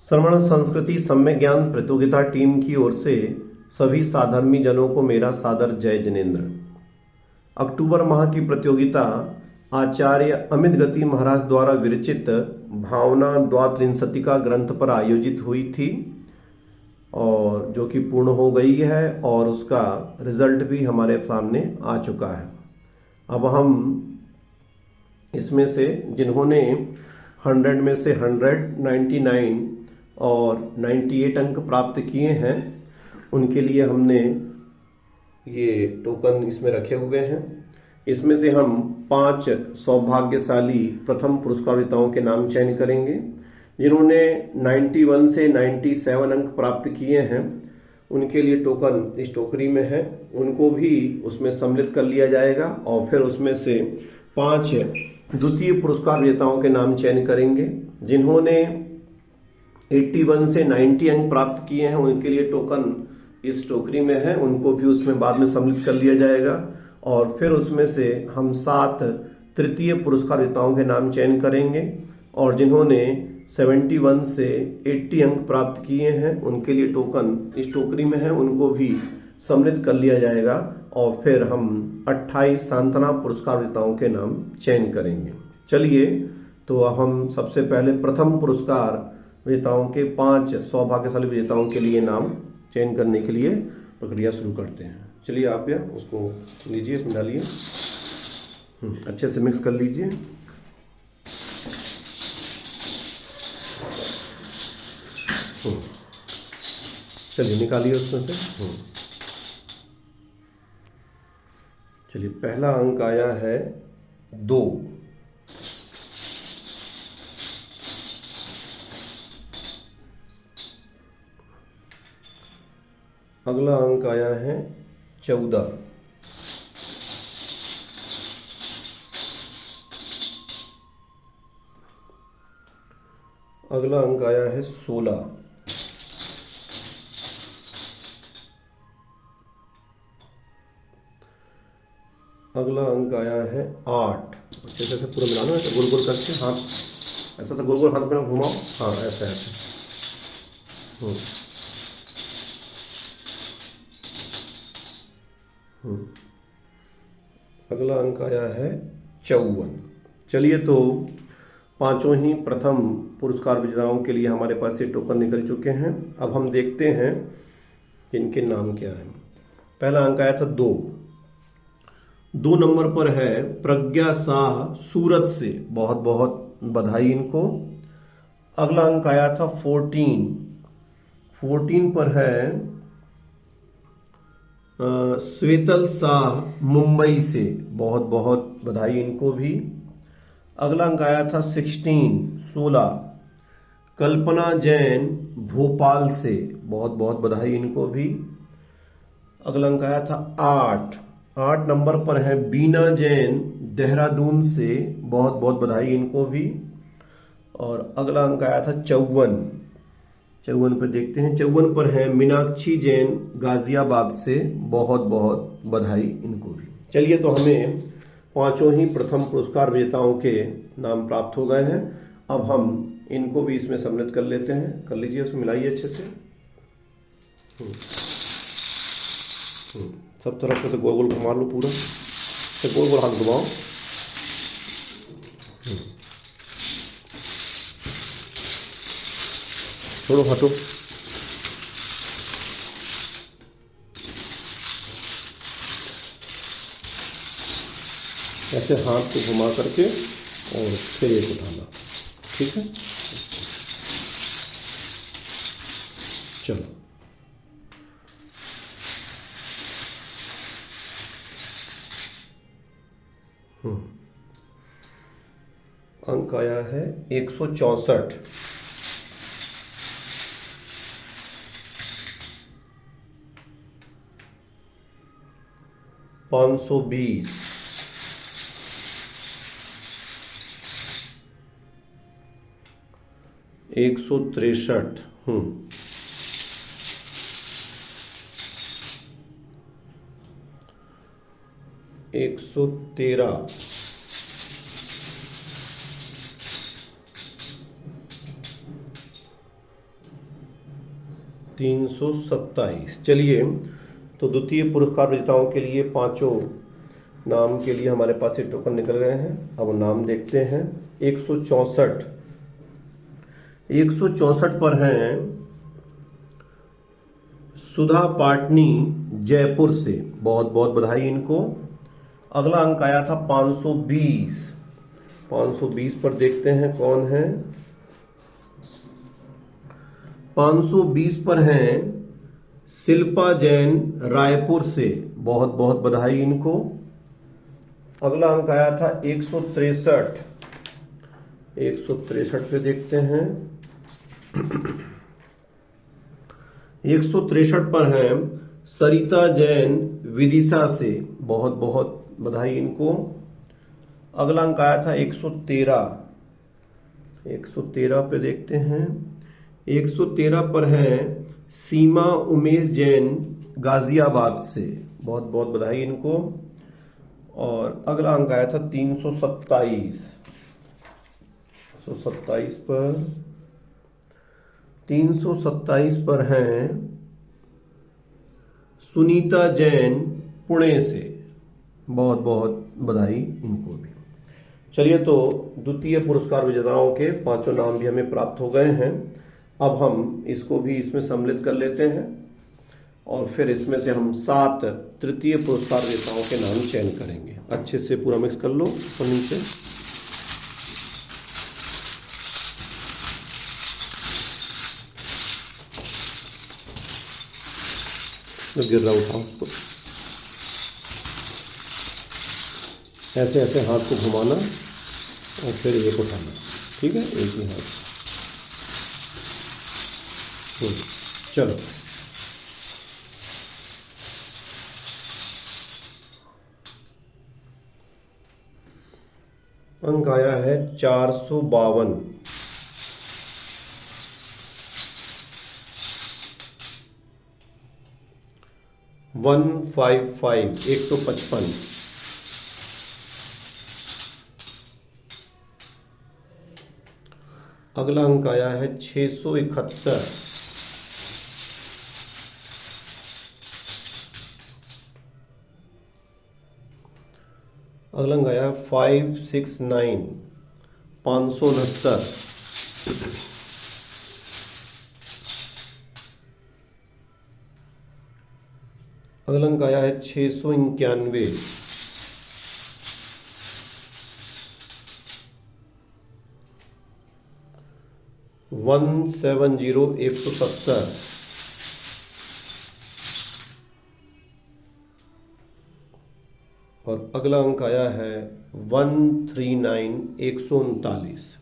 श्रवण संस्कृति सम्यक ज्ञान प्रतियोगिता टीम की ओर से सभी साधर्मी जनों को मेरा सादर जय जिनेन्द्र। अक्टूबर माह की प्रतियोगिता आचार्य अमित गति महाराज द्वारा विरचित भावना द्वात्रिंशतिका ग्रंथ पर आयोजित हुई थी और जो कि पूर्ण हो गई है और उसका रिजल्ट भी हमारे सामने आ चुका है। अब हम इसमें से जिन्होंने 100 में से 100, 99 और 98 अंक प्राप्त किए हैं उनके लिए हमने ये टोकन इसमें रखे हुए हैं। इसमें से हम 5 सौभाग्यशाली प्रथम पुरस्कार विजेताओं के नाम चयन करेंगे। जिन्होंने 91 से 97 अंक प्राप्त किए हैं उनके लिए टोकन इस टोकरी में है, उनको भी उसमें सम्मिलित कर लिया जाएगा और फिर उसमें से 5 द्वितीय पुरस्कार विजेताओं के नाम चयन करेंगे। जिन्होंने 81 से 90 अंक प्राप्त किए हैं उनके लिए टोकन इस टोकरी में है, उनको भी उसमें बाद में सम्मिलित कर लिया जाएगा और फिर उसमें से हम 7 तृतीय पुरस्कार विजेताओं के नाम चयन करेंगे और जिन्होंने 71 से 80 अंक प्राप्त किए हैं उनके लिए टोकन इस टोकरी में है, उनको भी सम्मिलित कर लिया जाएगा और फिर हम 28 सांत्वना पुरस्कार विजेताओं के नाम चयन करेंगे। चलिए तो अब हम सबसे पहले प्रथम पुरस्कार विजेताओं के 5 सौभाग्यशाली विजेताओं के लिए नाम चयन करने के लिए प्रक्रिया शुरू करते हैं। चलिए आप या उसको लीजिए, इसमें डालिए, अच्छे से मिक्स कर लीजिए। चलिए निकालिए उसमें से। चलिए पहला अंक आया है 2। अगला अंक आया है 14। अगला अंक आया है 16। अगला अंक आया है 8। अच्छे से पूरा मिलाना है, गोल गोल करके हाथ ऐसा सा गोल गोल हाथ में घुमाओ, हाँ ऐसा ऐसे। अगला अंक आया है 54। चलिए तो पांचों ही प्रथम पुरस्कार विजेताओं के लिए हमारे पास ये टोकन निकल चुके हैं। अब हम देखते हैं इनके नाम क्या हैं। पहला अंक आया था 2। 2 नंबर पर है प्रज्ञा शाह सूरत से, बहुत बहुत बधाई इनको। अगला अंक आया था 14। 14 पर है श्वेतल शाह मुंबई से, बहुत बहुत बधाई इनको भी। अगला अंक आया था 16 कल्पना जैन भोपाल से, बहुत बहुत बधाई इनको भी। अगला अंक आया था 8 नंबर पर है बीना जैन देहरादून से, बहुत बहुत बधाई इनको भी। और अगला अंक आया था 54 पर देखते हैं। 54 पर है मीनाक्षी जैन गाजियाबाद से, बहुत बहुत बधाई इनको भी। चलिए तो हमें पांचों ही प्रथम पुरस्कार विजेताओं के नाम प्राप्त हो गए हैं। अब हम इनको भी इसमें सम्मिलित कर लेते हैं। कर लीजिए, उसमें मिलाइए अच्छे से। सब तरफ से गोल गोल घुमा लो, पूरा से गोल गोल हाथ घुमाओ। छोड़ो, हटो। ऐसे हाथ को घुमा करके और फिर एक उठाना, ठीक है। चलो अंक आया है 164। 520। 163। 113। 114। 327। चलिए, तो द्वितीय पुरस्कार विजेताओं के लिए पांचों नाम के लिए हमारे पास ये टोकन निकल गए हैं। अब नाम देखते हैं। 164 पर हैं सुधा पाटनी जयपुर से, बहुत बहुत बधाई इनको। अगला अंक आया था 520। 520 पर देखते हैं कौन है। 520 पर हैं शिल्पा जैन रायपुर से, बहुत बहुत बधाई इनको। अगला अंक आया था 163। 163 पे देखते हैं। 163 पर हैं सरिता जैन विदिशा से, बहुत बहुत बधाई इनको। अगला अंक आया था 113। 113 पे देखते हैं। 113 पर हैं सीमा उमेश जैन गाजियाबाद से, बहुत बहुत बधाई इनको। और अगला अंक आया था 327। 327 पर हैं सुनीता जैन पुणे से, बहुत बहुत बधाई इनको भी। चलिए, तो द्वितीय पुरस्कार विजेताओं के पांचों नाम भी हमें प्राप्त हो गए हैं। अब हम इसको भी इसमें सम्मिलित कर लेते हैं और फिर इसमें से हम 7 तृतीय पुरस्कार विजेताओं के नाम चयन करेंगे। अच्छे से पूरा मिक्स कर लो ऊपर नीचे। गिर रहा, उठाओ उसको, ऐसे ऐसे हाथ को घुमाना और फिर एक उठाना। ठीक है, एक ही हाथ। चलो, अंक आया है 452। 155, 155। अगला अंक आया है 671। अगला अंक आया है 569, 569। अगला अंक आया है 691। वन 170, 170। और अगला अंक आया है 139, 139।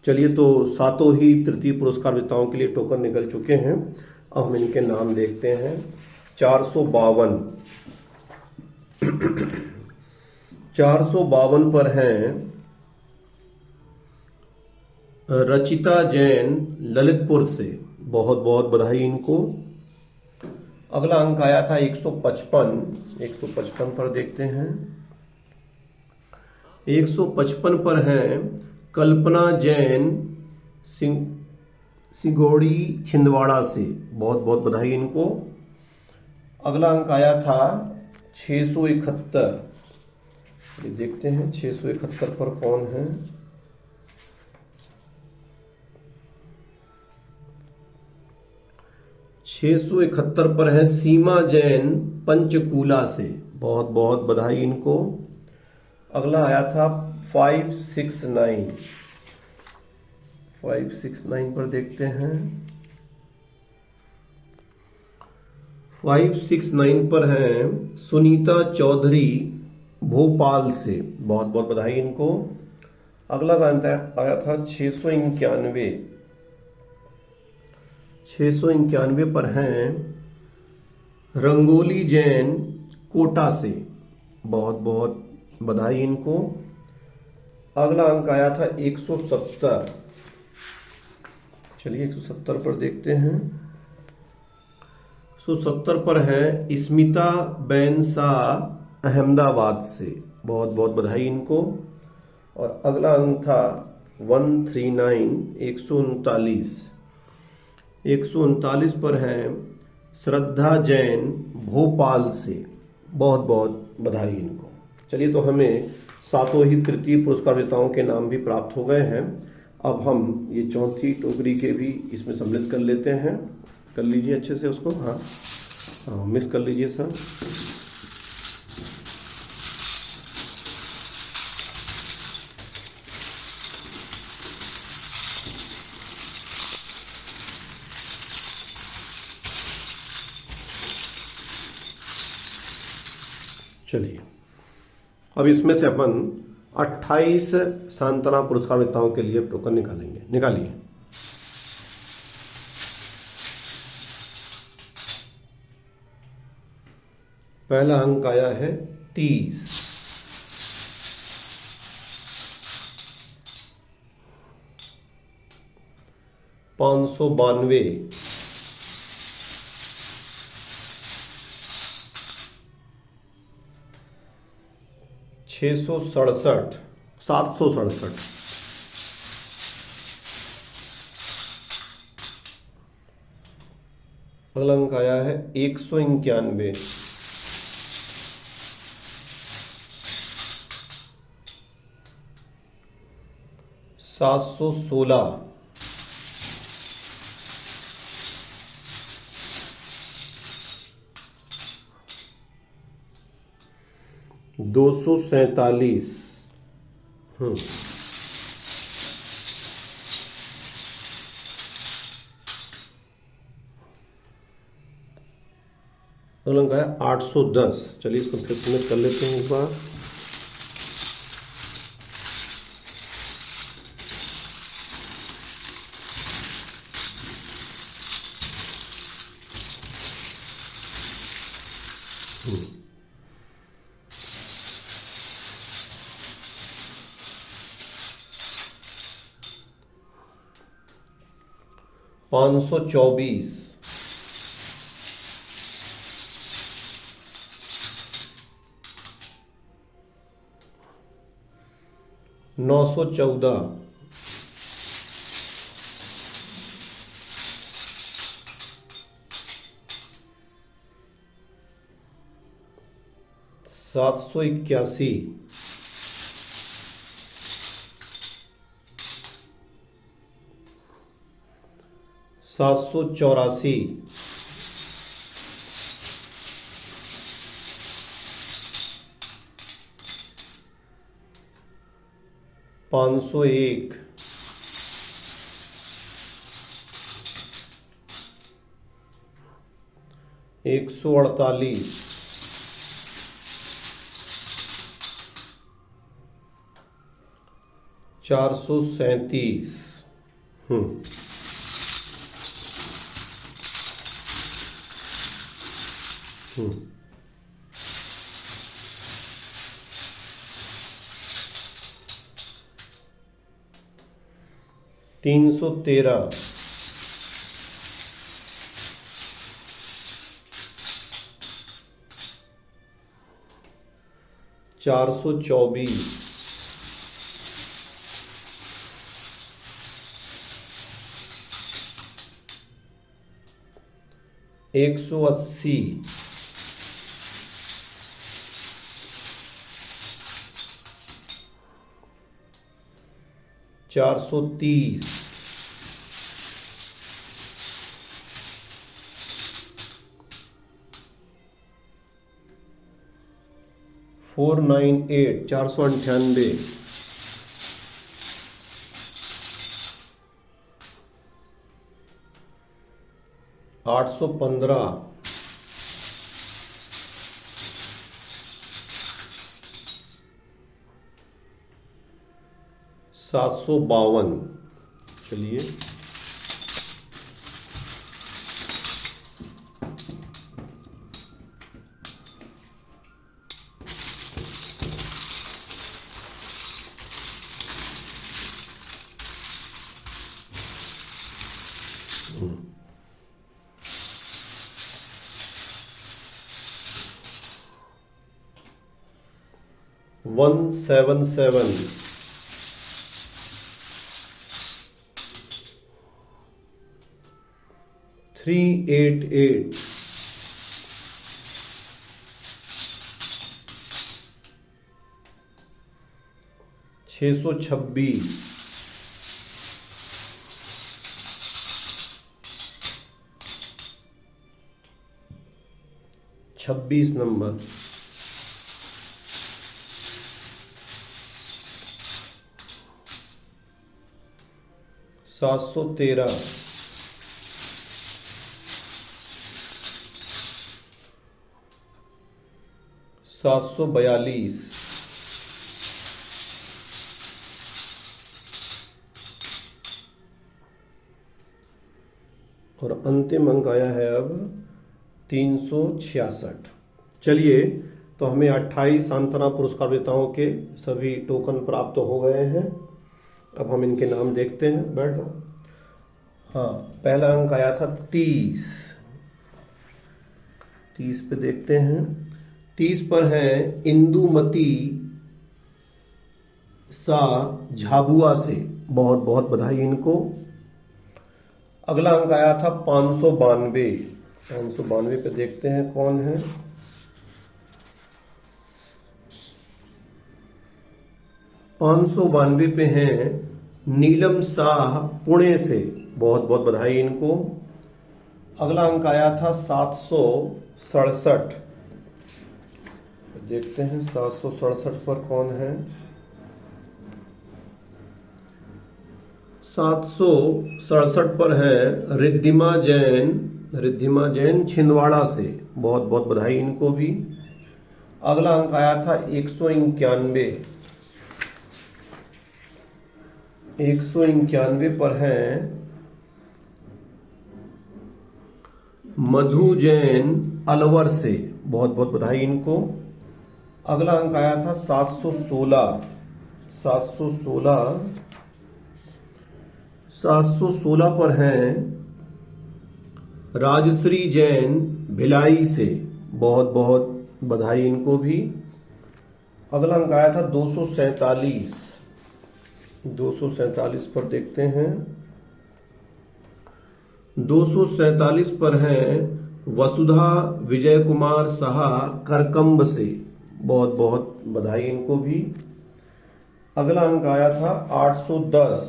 चलिए, तो सातों ही तृतीय पुरस्कार विजेताओं के लिए टोकन निकल चुके हैं। अब हम इनके नाम देखते हैं। 452। 452 पर हैं रचिता जैन ललितपुर से, बहुत बहुत बधाई इनको। अगला अंक आया था 155। 155 पर देखते हैं। 155 पर हैं कल्पना जैन सिगोड़ी छिंदवाड़ा से, बहुत बहुत बधाई इनको। अगला अंक आया था 671। ये देखते हैं 671 पर कौन है। 671 पर है सीमा जैन पंचकूला से, बहुत बहुत बधाई इनको। अगला आया था 569। 569 पर देखते हैं। 569 पर हैं सुनीता चौधरी भोपाल से, बहुत बहुत बधाई इनको। अगला अंक आया था 691। 691 पर हैं रंगोली जैन कोटा से, बहुत बहुत बधाई इनको। अगला अंक आया था 170। चलिए 170 पर देखते हैं। 170 पर है स्मिता बैन शाह अहमदाबाद से, बहुत बहुत बधाई इनको। और अगला अंक था 139, 139। 139 पर हैं श्रद्धा जैन भोपाल से। बहुत बहुत बधाई इनको। चलिए, तो हमें सातों ही तृतीय पुरस्कार विजेताओं के नाम भी प्राप्त हो गए हैं। अब हम ये चौथी टोकरी के भी इसमें सम्मिलित कर लेते हैं। कर लीजिए अच्छे से उसको। हाँ हाँ, मिक्स कर लीजिए सर। चलिए, अब इसमें से अपन 28 सांत्वना पुरस्कार विजेताओं के लिए टोकन निकालेंगे। निकालिए। पहला अंक आया है 30, 592, 667, 767, अगला अंक आया है 191, 716, 247। अगला अंक आया 810। चलिए, इसको फिर से कर लेते हैं एक बार। पाँच सौ 914, 781, 784, 501, 148, 437। 313, 424, 180, 430, 498, 498, 815, 752। चलिए, वन सेवन सेवन, 1 388 626 26 नंबर 713 742 और अंतिम अंक आया है अब 366। चलिए, तो हमें 28 सांत्वना पुरस्कार विजेताओं के सभी टोकन प्राप्त हो गए हैं। अब हम इनके नाम देखते हैं। बैठ जाओ। हाँ, पहला अंक आया था 30। 30 पे देखते हैं। 30 पर है इंदुमती सा झाबुआ से, बहुत बहुत बधाई इनको। अगला अंक आया था 592। 592 पे देखते हैं कौन है। पाँच सौ बानवे पे हैं नीलम शाह पुणे से, बहुत बहुत बधाई इनको। अगला अंक आया था 767। देखते हैं 767 पर कौन है। 767 पर है रिद्धिमा जैन। रिद्धिमा जैन छिंदवाड़ा से, बहुत बहुत बधाई इनको भी। अगला अंक आया था 191। 191 पर है मधु जैन अलवर से, बहुत बहुत बधाई इनको। अगला अंक आया था 716। 716 पर हैं राजश्री जैन भिलाई से, बहुत बहुत बधाई इनको भी। अगला अंक आया था 247। 247 पर देखते हैं। 247 पर हैं वसुधा विजय कुमार साहा करकंब से, बहुत बहुत बधाई इनको भी। अगला अंक आया था 810।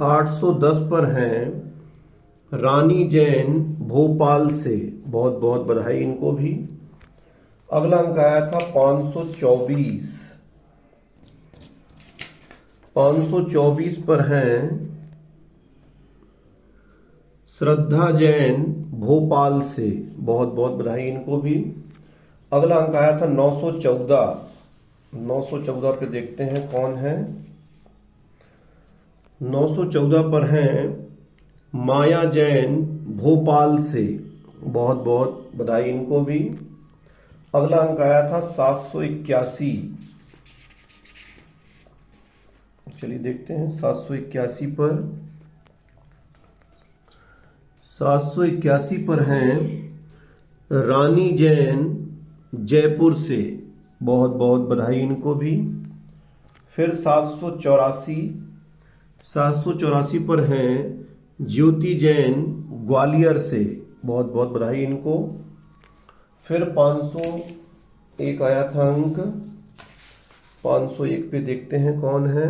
810 पर हैं रानी जैन भोपाल से, बहुत बहुत बधाई इनको भी। अगला अंक आया था 524। 524 पर हैं श्रद्धा जैन भोपाल से, बहुत बहुत बधाई इनको भी। अगला अंक आया था 914। 914 पे देखते हैं कौन है। 914 पर हैं माया जैन भोपाल से, बहुत बहुत बधाई इनको भी। अगला अंक आया था 781। चलिए देखते हैं 781 पर। 781 पर हैं रानी जैन जयपुर से, बहुत बहुत बधाई इनको भी। फिर 784। 784 पर हैं ज्योति जैन ग्वालियर से, बहुत बहुत बधाई इनको। फिर 501 आया था अंक। 501 पे देखते हैं कौन है।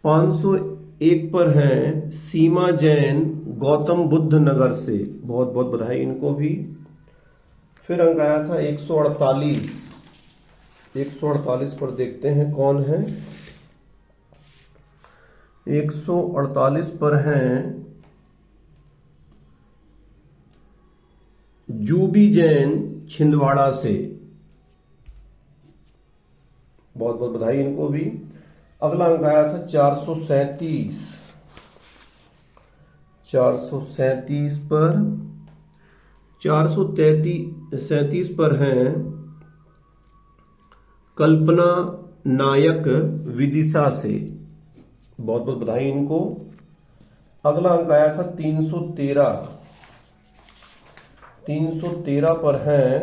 501 पर हैं सीमा जैन गौतम बुद्ध नगर से, बहुत बहुत बधाई इनको भी। फिर अंक आया था 148। 148 पर देखते हैं कौन है। 148 पर हैं जूबी जैन छिंदवाड़ा से, बहुत बहुत बधाई इनको भी। अगला अंक आया था 437। 437 पर 437 पर हैं कल्पना नायक विदिशा से, बहुत बहुत बधाई इनको। अगला अंक आया था 313। 313 पर हैं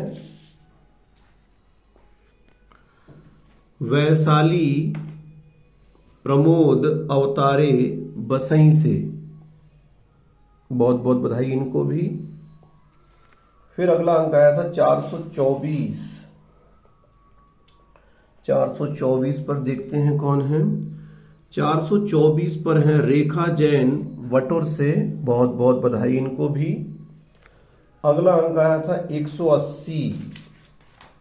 वैशाली प्रमोद अवतारे बसई से, बहुत बहुत बधाई इनको भी। फिर अगला अंक आया था 424। 424 पर देखते हैं कौन है। 424 पर है रेखा जैन वटोर से, बहुत बहुत बधाई इनको भी। अगला अंक आया था 180।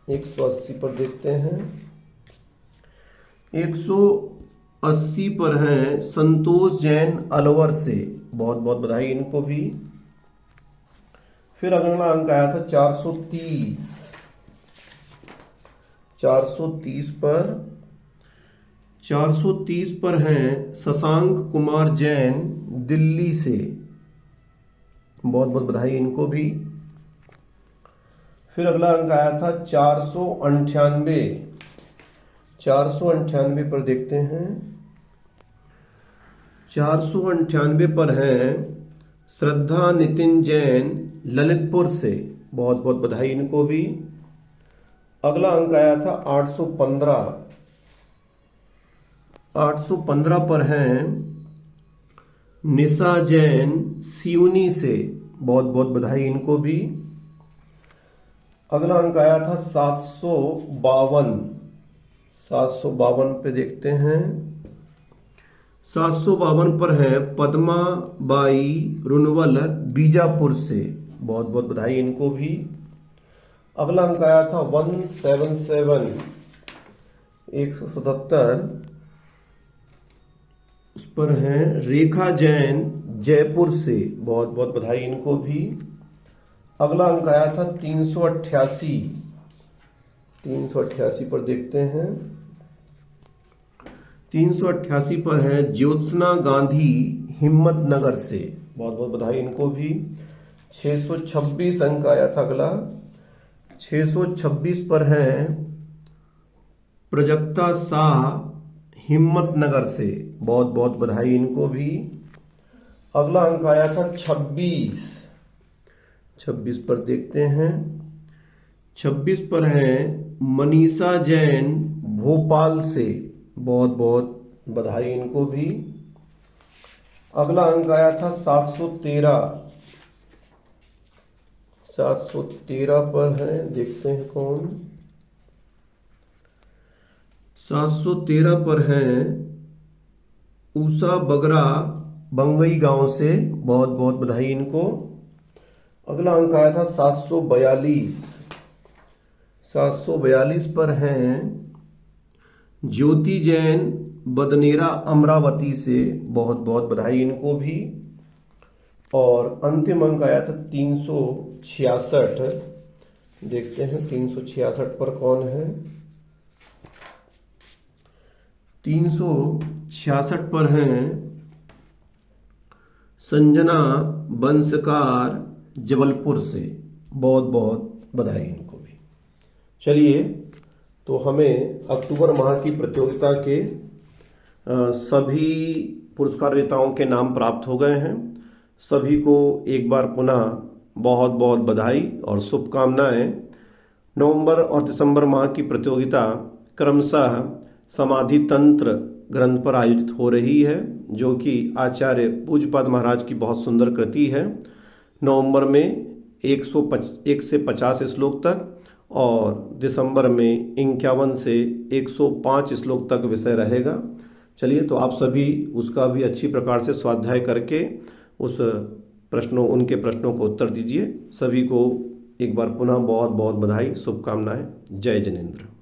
180 पर देखते हैं। 180 पर है संतोष जैन अलवर से, बहुत बहुत बधाई इनको भी। फिर अगला अंक आया था 430। 430 पर 430 पर हैं शशांक कुमार जैन दिल्ली से, बहुत बहुत बधाई इनको भी। फिर अगला अंक आया था 498। 498 पर देखते हैं। 498 पर हैं श्रद्धा नितिन जैन ललितपुर से, बहुत बहुत बधाई इनको भी। अगला अंक आया था 815। 815 पर हैं निशा जैन सिवनी से, बहुत बहुत बधाई इनको भी। अगला अंक आया था 752। 752 पे देखते हैं। 752 पर है पद्मा बाई रुनवल बीजापुर से, बहुत बहुत बधाई इनको भी। अगला अंक आया था 177। 177 उस पर है रेखा जैन जयपुर से, बहुत बहुत बधाई इनको भी। अगला अंक आया था 388। 388 पर देखते हैं। 388 पर है ज्योत्सना गांधी हिम्मतनगर से, बहुत बहुत बधाई इनको भी। 626 अंक आया था अगला। 626 पर है प्रजक्ता शाह हिम्मतनगर से, बहुत बहुत बधाई इनको भी। अगला अंक आया था 26। 26 पर देखते हैं। 26 पर है मनीषा जैन भोपाल से, बहुत बहुत बधाई इनको भी। अगला अंक आया था 713। 713 पर है, देखते हैं कौन। 713 पर है उषा बगरा बंगई गांव से, बहुत बहुत बधाई इनको। अगला अंक आया था 742। 742 पर हैं ज्योति जैन बदनेरा अमरावती से, बहुत बहुत बधाई इनको भी। और अंतिम अंक आया था 366। देखते हैं 366 पर कौन है। 366 पर हैं संजना बंसकार जबलपुर से, बहुत बहुत बधाई इनको भी। चलिए, तो हमें अक्टूबर माह की प्रतियोगिता के सभी पुरस्कार विजेताओं के नाम प्राप्त हो गए हैं। सभी को एक बार पुनः बहुत बहुत बधाई और शुभकामनाएं। नवंबर और दिसंबर माह की प्रतियोगिता क्रमशः समाधि तंत्र ग्रंथ पर आयोजित हो रही है, जो कि आचार्य पूज्यपाद महाराज की बहुत सुंदर कृति है। नवंबर में 1 से 50 श्लोक तक और दिसंबर में 51 से 105 श्लोक तक विषय रहेगा। चलिए, तो आप सभी उसका भी अच्छी प्रकार से स्वाध्याय करके उनके प्रश्नों को उत्तर दीजिए। सभी को एक बार पुनः बहुत बहुत बधाई, शुभकामनाएं। जय जिनेंद्र।